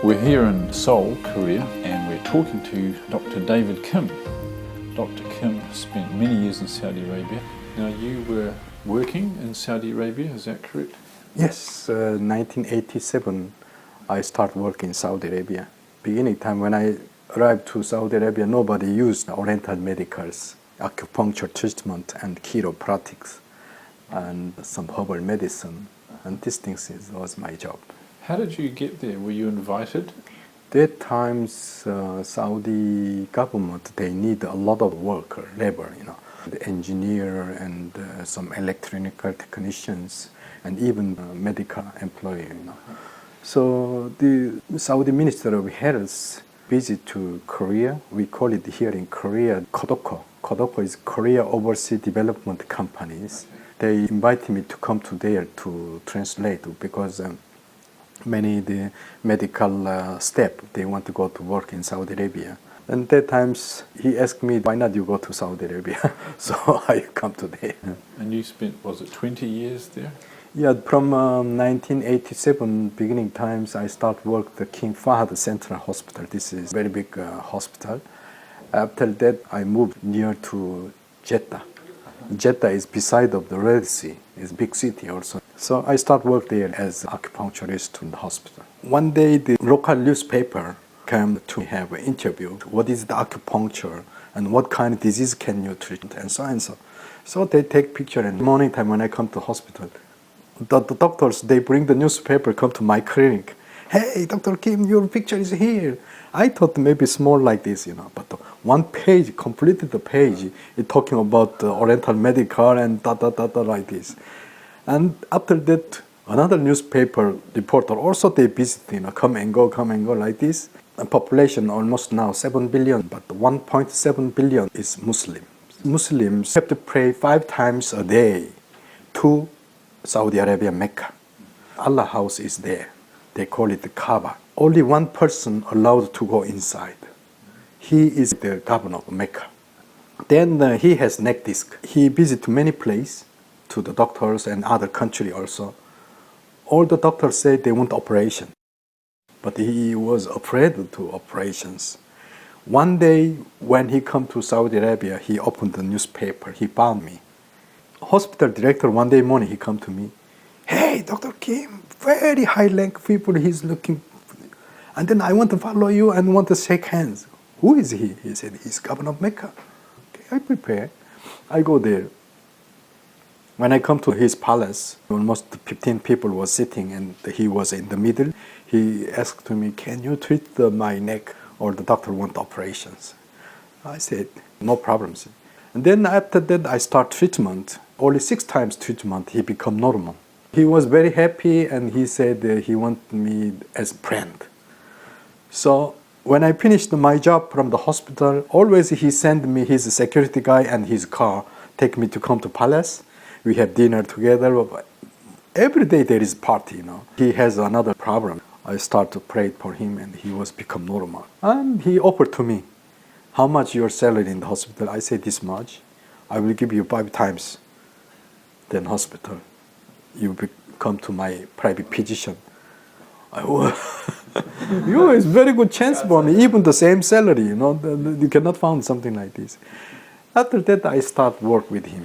We're here in Seoul, Korea, and we're talking to Dr. David Kim. Dr. Kim spent many years in Saudi Arabia. Now, you were working in Saudi Arabia, is that correct? Yes, 1987 I started working in Saudi Arabia. Beginning time when I arrived to Saudi Arabia, nobody used Oriental medicals, acupuncture treatment and chiropractics and some herbal medicine, and these things was my job. How did you get there? Were you invited? That times Saudi government, they need a lot of worker, labor, the engineer and some electronical technicians and even medical employee, So the Saudi Minister of Health visit to Korea. We call it here in Korea Kodoko. Kodoko is Korea Overseas Development Companies. They invited me to come to there to translate because many the medical staff, they want to go to work in Saudi Arabia. And that times he asked me, why not you go to Saudi Arabia? So I come to there. And you spent, was it 20 years there? Yeah, from 1987 beginning times, I start work at the King Fahd Central Hospital. This is a very big hospital. After that, I moved near to Jeddah. Jeddah is beside of the Red Sea. It's a big city also. So I start work there as acupuncturist in the hospital. One day, the local newspaper came to have an interview. What is the acupuncture and what kind of disease can you treat and so and so. So they take picture and morning time when I come to hospital, the doctors, they bring the newspaper, come to my clinic. Hey, Dr. Kim, your picture is here. I thought maybe small like this, but one page, completed the page, it talking about Oriental medical and like this. And after that, another newspaper reporter also they visit, come and go like this. And population almost now 7 billion, but 1.7 billion is Muslims. Muslims have to pray 5 times a day to Saudi Arabia, Mecca. Allah house is there. They call it the Kaaba. Only one person allowed to go inside. He is the governor of Mecca. Then he has neck disc. He visits many places to the doctors and other country also. All the doctors say they want operation. But he was afraid to operations. One day when he come to Saudi Arabia, he opened the newspaper. He found me. Hospital director one day morning, he come to me. Hey, Dr. Kim, very high rank people he's looking. And then I want to follow you and want to shake hands. Who is he? He said, he's governor of Mecca. Okay, I prepare. I go there. When I come to his palace, almost 15 people was sitting and he was in the middle. He asked me, can you treat my neck or the doctor want operations? I said, no problems. And then after that, I start treatment. Only 6 times treatment, he become normal. He was very happy and he said he want me as friend. So when I finished my job from the hospital, always he send me his security guy and his car, take me to come to palace. We have dinner together. Every day there is party, He has another problem. I start to pray for him and he was become normal. And he offered to me, how much your salary in the hospital? I said, this much. I will give you 5 times. Then hospital. You come to my private physician. It's very good chance for me, even the same salary, you cannot find something like this. After that, I start work with him,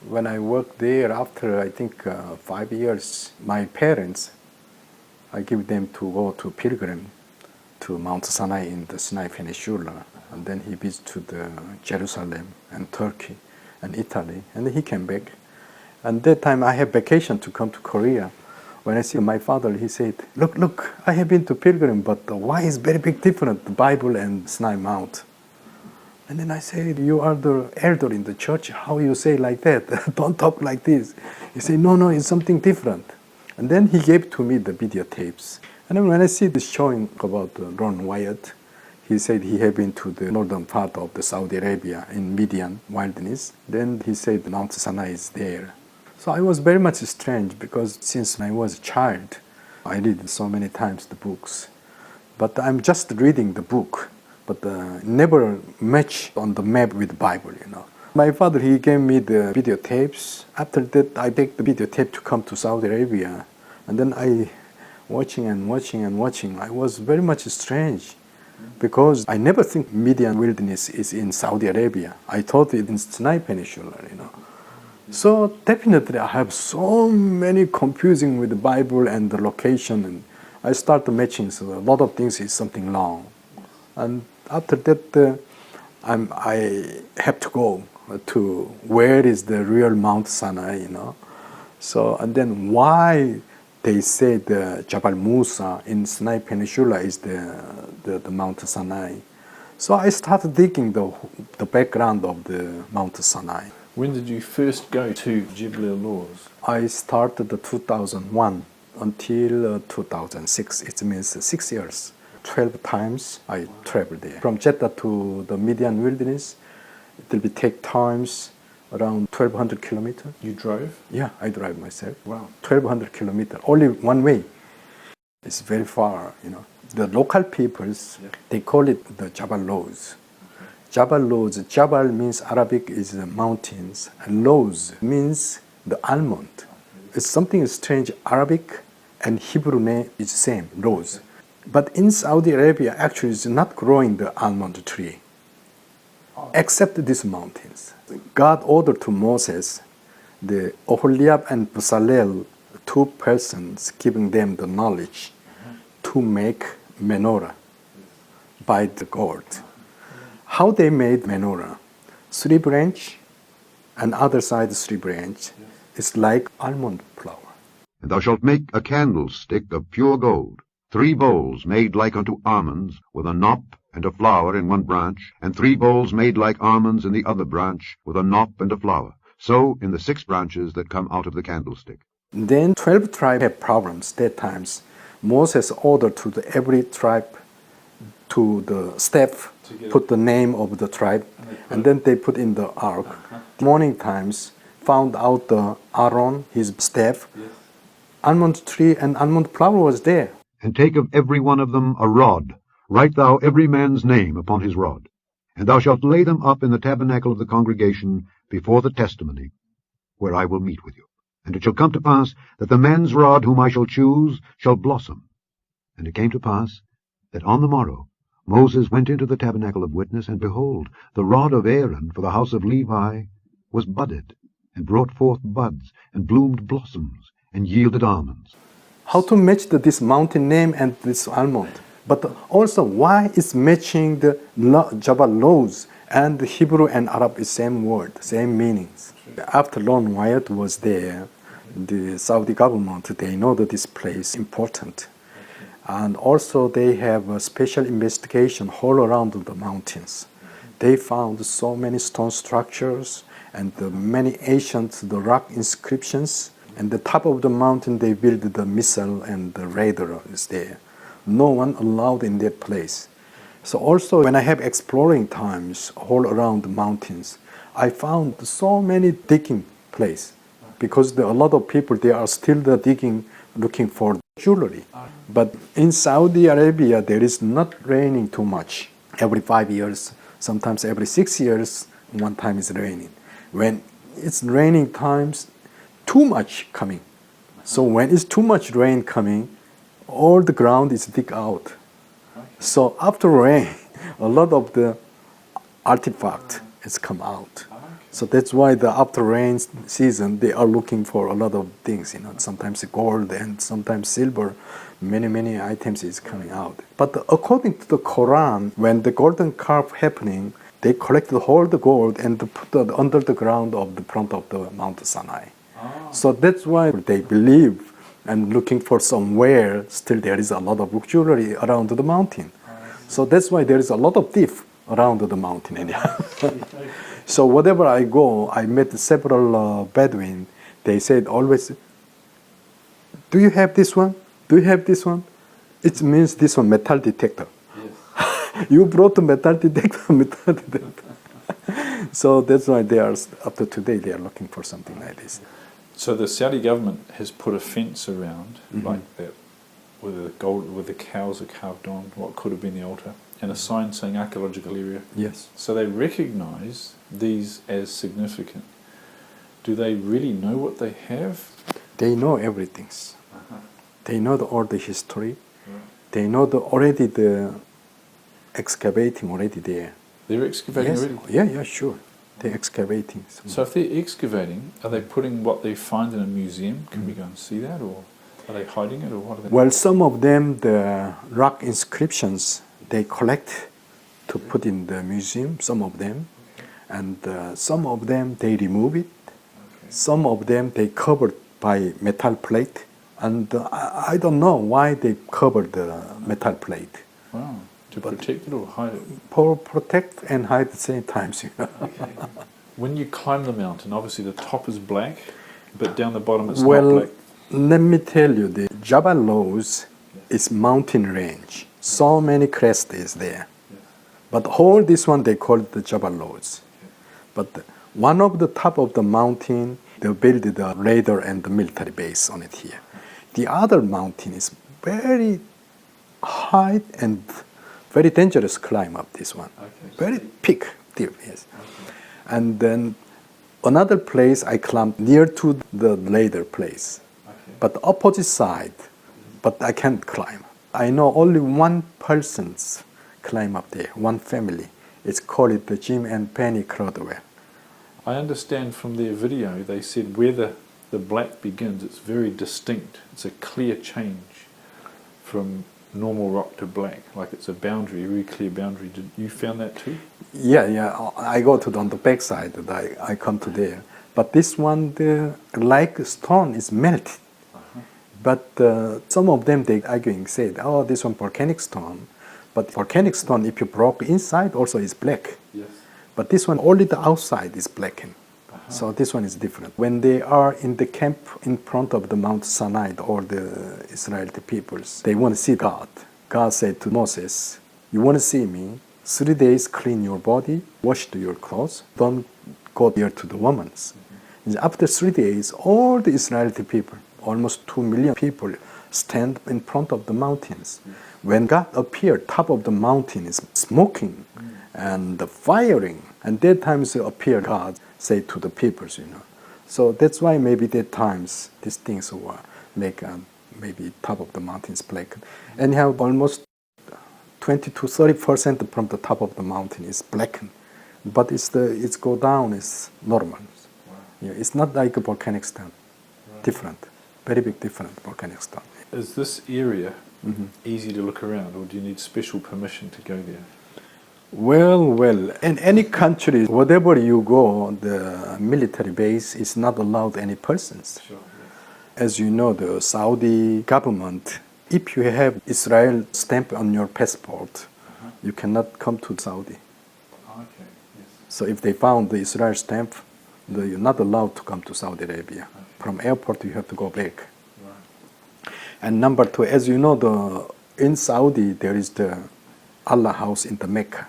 When I worked there, after I think 5 years, my parents, I give them to go to pilgrim to Mount Sinai in the Sinai Peninsula. And then he visited to the Jerusalem and Turkey and Italy, and he came back. And that time I have vacation to come to Korea. When I see my father, he said, look, I have been to pilgrim, but why is very big difference, the Bible and Sinai Mount? And then I said, you are the elder in the church, how you say like that? Don't talk like this. He said, no, it's something different. And then he gave to me the videotapes. And then when I see this showing about Ron Wyatt, he said he had been to the northern part of the Saudi Arabia in Midian wilderness. Then he said Mount Sinai is there. So I was very much strange because since I was a child, I read so many times the books. But I'm just reading the book, but never match on the map with the Bible, My father, he gave me the videotapes. After that, I take the videotape to come to Saudi Arabia. And then I watching and watching and watching. I was very much strange because I never think Midian wilderness is in Saudi Arabia. I thought it in Sinai Peninsula, So definitely I have so many confusing with the Bible and the location, and I start matching, so a lot of things is something wrong. And after that, I have to go to where is the real Mount Sinai, So, and then why they say the Jabal Musa in Sinai Peninsula is the Mount Sinai. So I started digging the background of the Mount Sinai. When did you first go to Jabal Al-Lawz? I started 2001 until 2006. It means 6 years. 12 times I traveled there. From Jeddah to the Midian wilderness, it will take times around 1,200 kilometers. You drove? Yeah, I drive myself. Wow. 1,200 kilometers, only one way. It's very far, The local peoples, they call it the Jabal Al-Lawz. Jabal Al-Lawz, Jabal means Arabic is mountains, and Lawz means the almond. It's something strange. Arabic and Hebrew name is same, Lawz. But in Saudi Arabia, actually, it's not growing the almond tree, except these mountains. God ordered to Moses, the Oholiab and Bezalel, 2 persons, giving them the knowledge to make menorah by the gold. How they made menorah? 3 branch, and other side 3 branch. It's like almond flour. And thou shalt make a candlestick of pure gold, 3 bowls made like unto almonds, with a knop and a flower in one branch, and 3 bowls made like almonds in the other branch, with a knop and a flower. So in the 6 branches that come out of the candlestick. Then 12 tribes have problems that times. Moses ordered to every tribe to the staff, put the name of the tribe, and then they put in the ark. Morning times, found out the Aaron, his staff, almond tree and almond flower was there. And take of every one of them a rod. Write thou every man's name upon his rod. And thou shalt lay them up in the tabernacle of the congregation before the testimony, where I will meet with you. And it shall come to pass that the man's rod whom I shall choose shall blossom. And it came to pass that on the morrow Moses went into the tabernacle of witness, and behold, the rod of Aaron for the house of Levi was budded, and brought forth buds, and bloomed blossoms, and yielded almonds. How to match this mountain name and this almond? But also, why is matching the Jabal Al-Lawz and the Hebrew and Arab is same word, same meanings? After Lon Wyatt was there, the Saudi government, they know that this place is important. And also they have a special investigation all around the mountains. They found so many stone structures and many ancient rock inscriptions. And the top of the mountain, they built the missile and the radar is there. No one allowed in that place. So also when I have exploring times all around the mountains, I found so many digging places because there are a lot of people, they are still digging, looking for jewelry. But in Saudi Arabia, there is not raining too much. Every 5 years, sometimes every 6 years, one time is raining. When it's raining times, too much coming. So when it's too much rain coming, all the ground is dig out. So after rain, a lot of the artifact has come out. So that's why the after rain season, they are looking for a lot of things, sometimes gold and sometimes silver, many items is coming out. But according to the Quran, when the golden calf happening, they collected all the gold and put it under the ground of the front of the Mount Sinai. So that's why they believe and looking for somewhere, still there is a lot of jewelry around the mountain. So that's why there is a lot of thief around the mountain area. So wherever I go, I met several Bedouin. They said always, do you have this one? Do you have this one? It means this one, metal detector. Yes. You brought the metal detector. So that's why they are, up to today, they are looking for something like this. So the Saudi government has put a fence around like that, where the cows are carved on what could have been the altar, and a sign saying archaeological area. Yes. So they recognise these as significant. Do they really know what they have? They know everything. They know all the history. They know already the excavating already there. They're excavating already? Yeah, sure. They're excavating. So if they're excavating, are they putting what they find in a museum? Can we go and see that? Or are they hiding it? Or what are they doing? Well, some of them, the rock inscriptions, they collect to put in the museum, some of them. And some of them, they remove it. Some of them, they covered by metal plate. And I don't know why they covered the metal plate. Wow. To protect it or hide it? For protect and hide at the same time. Okay. When you climb the mountain, obviously the top is black, but down the bottom it's not black. Well, let me tell you, the Jabal Al-Lawz is mountain range. So many crests is there. But all this one, they call it the Jabal Al-Lawz. But one of the top of the mountain, they built the radar and the military base on it here. The other mountain is very high and very dangerous climb up this one. Very peak, deep, yes. And then another place I climbed near to the later place. But opposite side, but I can't climb. I know only one person's climb up there, one family. It's called the Jim and Penny Crodwell. I understand from their video, they said where the black begins, it's very distinct. It's a clear change from normal rock to black, like it's a boundary, a very clear boundary. Did you found that too? Yeah. I go to on the back side, I come to there. But this one, the like stone is melted. But some of them, they arguing, said, oh, this one volcanic stone. But volcanic stone, if you broke inside, also is black. Yes. But this one, only the outside is blackened. So this one is different. When they are in the camp in front of the Mount Sinai, or the Israeli peoples, they want to see God. God said to Moses, you want to see me? 3 days clean your body, wash your clothes, don't go near to the women. After 3 days, all the Israeli people, almost 2 million people, stand in front of the mountains. When God appeared, top of the mountain is smoking and firing. And that times appeared God, say to the peoples, So that's why maybe that times these things were make maybe top of the mountains black. And you have almost 20 to 30% from the top of the mountain is blackened. But it's go down is normal. Yeah, it's not like a volcanic stone. Different. Very big different volcanic stone. Is this area easy to look around, or do you need special permission to go there? Well, in any country, whatever you go, the military base is not allowed any persons. Sure, yes. As you know, the Saudi government, if you have Israel stamp on your passport, you cannot come to Saudi. Okay, yes. So if they found the Israel stamp, you're not allowed to come to Saudi Arabia. Okay. From airport, you have to go back. Right. And number two, as you know, in Saudi, there is the Allah house in the Mecca.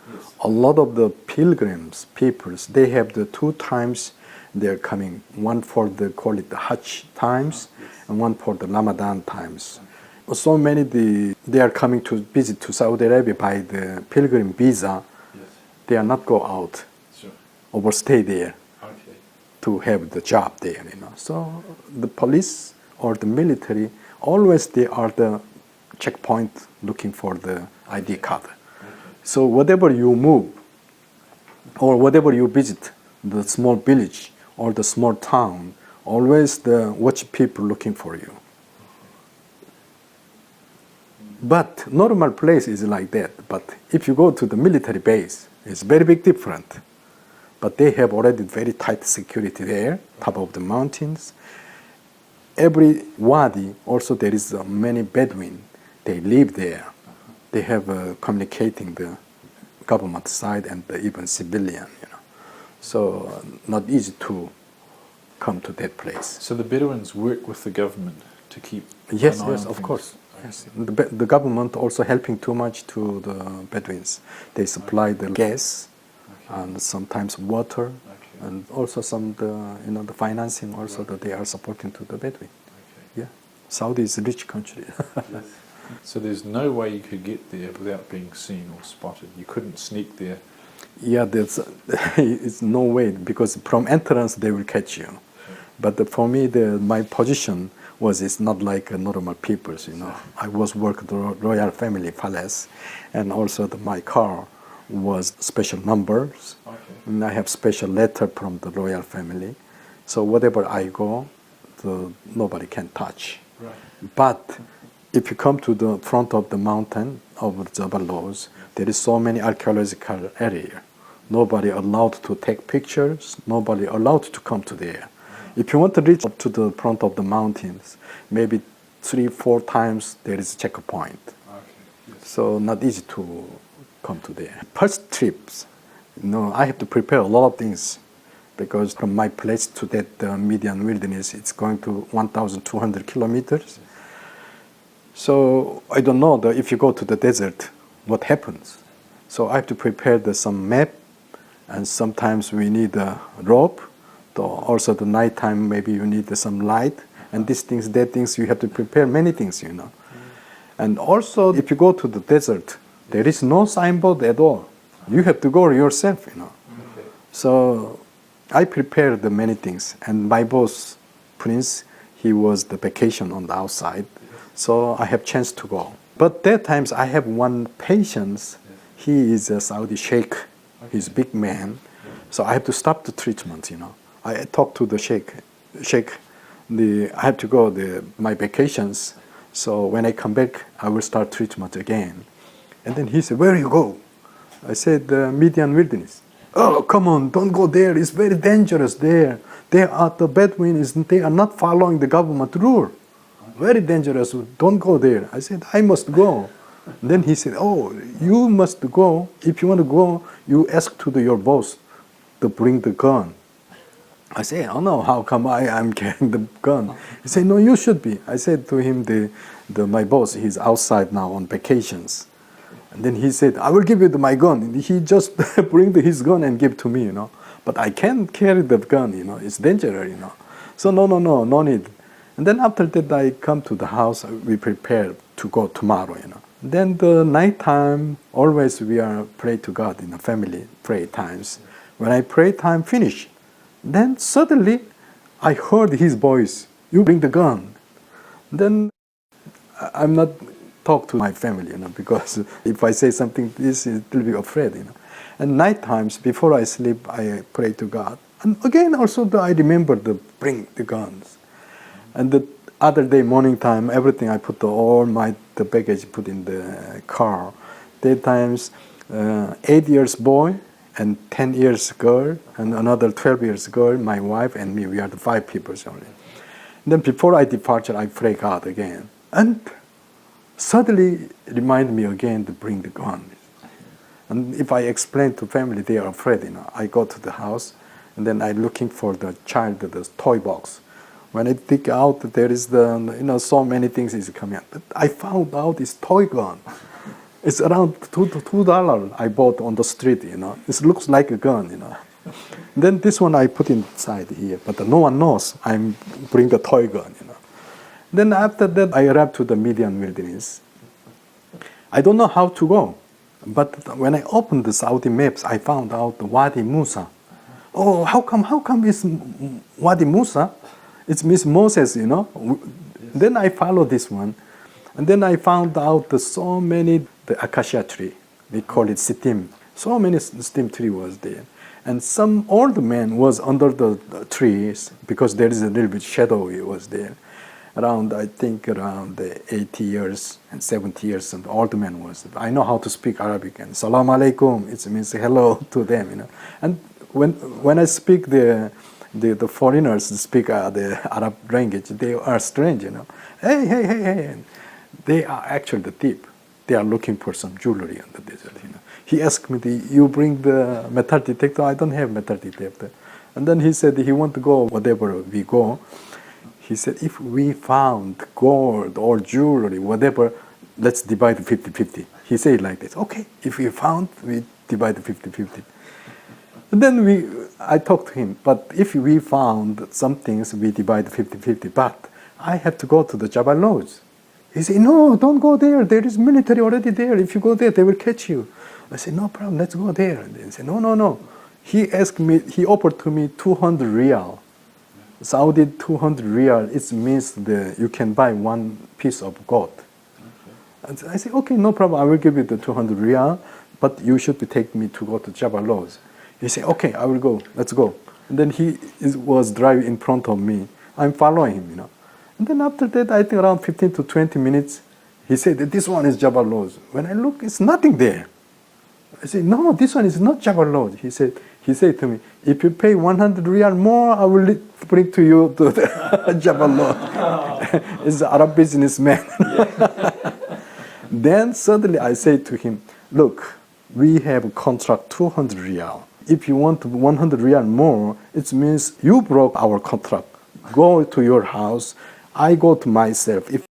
Yes. A lot of the pilgrims, peoples, they have the 2 times they're coming. One for the, call it the Hajj times, and one for the Ramadan times. Okay. So many, they are coming to visit to Saudi Arabia by the pilgrim visa. Yes. They are not go out, sure. Overstay there. To have the job there, So the police or the military, always they are the checkpoint looking for the ID card. Okay. So whatever you move, or whatever you visit, the small village or the small town, always the watch people looking for you. But normal place is like that. But if you go to the military base, it's very big different. But they have already very tight security there, top of the mountains. Every wadi, also there is many Bedouin. They live there. They have communicating the government side and even civilian, So not easy to come to that place. So the Bedouins work with the government to keep Yes, an eye on of things. course. Yes. The government also helping too much to the Bedouins. They supply the gas. And sometimes water, and also some the financing also that they are supporting to the Bedouin. Okay. Yeah, Saudi is a rich country. Yes. So there's no way you could get there without being seen or spotted. You couldn't sneak there. Yeah, it's no way, because from entrance they will catch you. Sure. But for me, my position it's not like normal people's, I was working the royal family palace, and also my car was special numbers, and I have special letter from the royal family. So whatever I go, nobody can touch. Right. But if you come to the front of the mountain of Jabal Al-Lawz, there is so many archaeological area. Nobody allowed to take pictures, nobody allowed to come to there. If you want to reach up to the front of the mountains, maybe 3-4 times there is a checkpoint. Okay. Yes. So not easy to come to there. First trips, I have to prepare a lot of things, because from my place to that Median wilderness, it's going to 1,200 kilometers. So I don't know if you go to the desert, what happens. So I have to prepare some map, and sometimes we need a rope. Also the nighttime, maybe you need some light, and these things, that things, you have to prepare many things, And also, if you go to the desert, there is no signboard at all. You have to go yourself, Okay. So I prepared many things, and my boss, Prince, he was the vacation on the outside, so I have chance to go. But that times I have one patient. He is a Saudi sheikh. He's a big man, so I have to stop the treatment. I talked to the sheikh. I have to go my vacations. So when I come back, I will start treatment again. And then he said, "Where you go?" I said, "The Median wilderness." "Oh, come on, don't go there. It's very dangerous there. The Bedouins, they are not following the government rule. Very dangerous. Don't go there." I said, "I must go." Then he said, "Oh, you must go. If you want to go, you ask to your boss to bring the gun." I said, "Oh no, how come I'm carrying the gun?" He said, "No, you should be." I said to him, my boss, he's outside now on vacations. And then he said, "I will give you my gun." He just bring his gun and give to me, But I can't carry the gun, It's dangerous, So no need. And then after that, I come to the house. We prepare to go tomorrow, Then the night time, always we are pray to God in the family, pray times. When I pray time finish, then suddenly I heard his voice, "You bring the gun." Then I'm not talk to my family, because if I say something, this is will be afraid, And night times, before I sleep, I pray to God. And again, also I remember bring the guns. And the other day, morning time, everything I put all the baggage put in the car. That times, 8 years boy and 10 years girl and another 12 years girl, my wife and me. We are the 5 people only. And then before I departure, I pray God again. And suddenly remind me again to bring the gun. And if I explain to family, they are afraid. I go to the house, and then I'm looking for the child, the toy box. When I dig out, there is so many things is coming out. But I found out this toy gun. It's around $2 I bought on the street. It looks like a gun. Then this one I put inside here, but no one knows I'm bring the toy gun. Then after that, I arrived to the Median wilderness. I don't know how to go, but when I opened the Saudi maps, I found out the Wadi Musa. Oh, how come it's Wadi Musa? It means Moses, Then I followed this one, and then I found out so many the acacia tree. We call it sitim. So many sitim tree was there, and some old man was under the trees because there is a little bit shadow. It was there. Around 80 years and 70 years, and the old man was. I know how to speak Arabic, and Salam alaikum, it means hello to them, And when I speak the foreigners speak the Arab language, they are strange, Hey. And they are actually the thief. They are looking for some jewelry in the desert, He asked me, "You bring the metal detector?" I don't have metal detector. And then he said he want to go whatever we go. He said, "If we found gold or jewelry, whatever, let's divide 50-50. He said like this. "Okay, if we found, we divide 50-50. And then I talked to him, "But if we found some things, we divide 50-50. But I have to go to the Jabal Al-Lawz." He said, "No, don't go there. There is military already there. If you go there, they will catch you." I said, "No problem, let's go there." And he said, No. He offered to me 200 riyal Saudi 200 riyal, it means you can buy one piece of gold. Okay. I say, okay, no problem, I will give you the 200 riyal, but you should take me to go to Jabal Al-Lawz. He said, okay, I will go, let's go. And then he was driving in front of me. I'm following him, And then after that, I think around 15 to 20 minutes, he said, this one is Jabal Al-Lawz. When I look, it's nothing there. I said, no, this one is not Jabal Al-Lawz. He said to me, if you pay 100 riyal more, I will bring to you to the Jabal Al-Lawz. He's an Arab businessman. Then suddenly I say to him, look, we have a contract 200 riyal. If you want 100 riyal more, it means you broke our contract. Go to your house, I go to myself. If